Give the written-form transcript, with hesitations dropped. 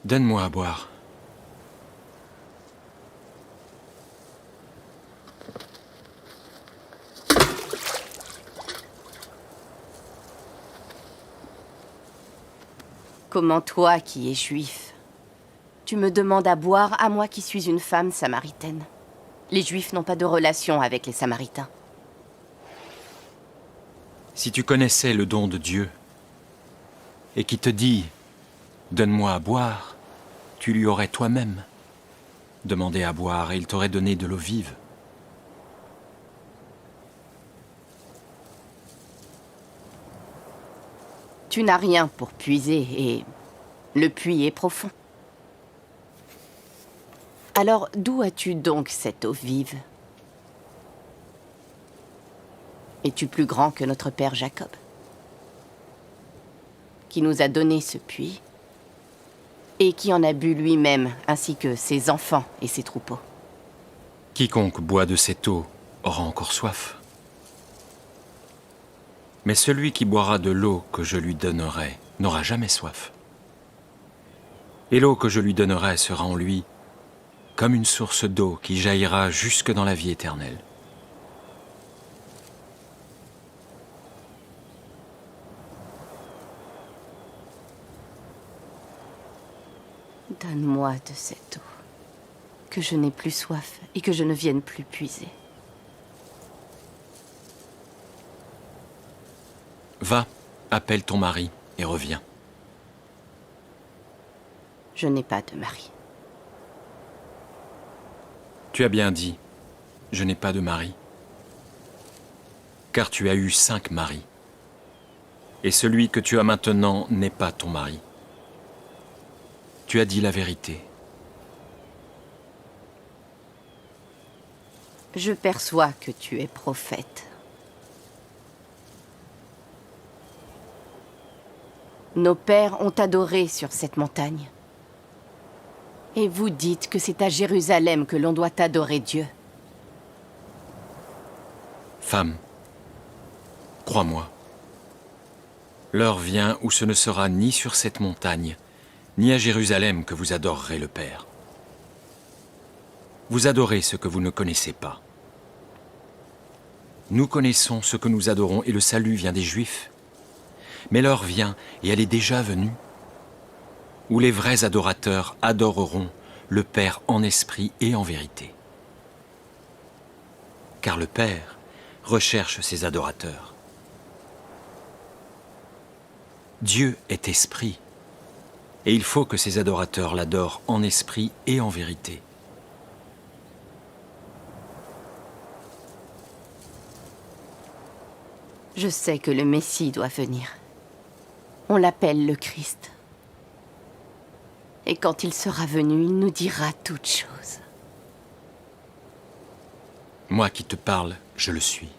Donne-moi à boire. Comment toi, qui es juif, tu me demandes à boire à moi qui suis une femme samaritaine? Les Juifs n'ont pas de relation avec les Samaritains. Si tu connaissais le don de Dieu, et qui te dit « Donne-moi à boire », tu lui aurais toi-même demandé à boire et il t'aurait donné de l'eau vive. Tu n'as rien pour puiser et le puits est profond. Alors, d'où as-tu donc cette eau vive? Es-tu plus grand que notre père Jacob, qui nous a donné ce puits et qui en a bu lui-même, ainsi que ses enfants et ses troupeaux? Quiconque boit de cette eau aura encore soif. Mais celui qui boira de l'eau que je lui donnerai n'aura jamais soif. Et l'eau que je lui donnerai sera en lui comme une source d'eau qui jaillira jusque dans la vie éternelle. Donne-moi de cette eau, que je n'ai plus soif et que je ne vienne plus puiser. Va, appelle ton mari et reviens. Je n'ai pas de mari. Tu as bien dit, je n'ai pas de mari. Car tu as eu 5 maris. Et celui que tu as maintenant n'est pas ton mari. Tu as dit la vérité. Je perçois que tu es prophète. Nos pères ont adoré sur cette montagne. Et vous dites que c'est à Jérusalem que l'on doit adorer Dieu. Femme, crois-moi, l'heure vient où ce ne sera ni sur cette montagne, ni à Jérusalem que vous adorerez le Père. Vous adorez ce que vous ne connaissez pas. Nous connaissons ce que nous adorons et le salut vient des Juifs. Mais l'heure vient, et elle est déjà venue, où les vrais adorateurs adoreront le Père en esprit et en vérité. Car le Père recherche ses adorateurs. Dieu est esprit, et il faut que ses adorateurs l'adorent en esprit et en vérité. Je sais que le Messie doit venir. On l'appelle le Christ. Et quand il sera venu, il nous dira toutes choses. Moi qui te parle, je le suis.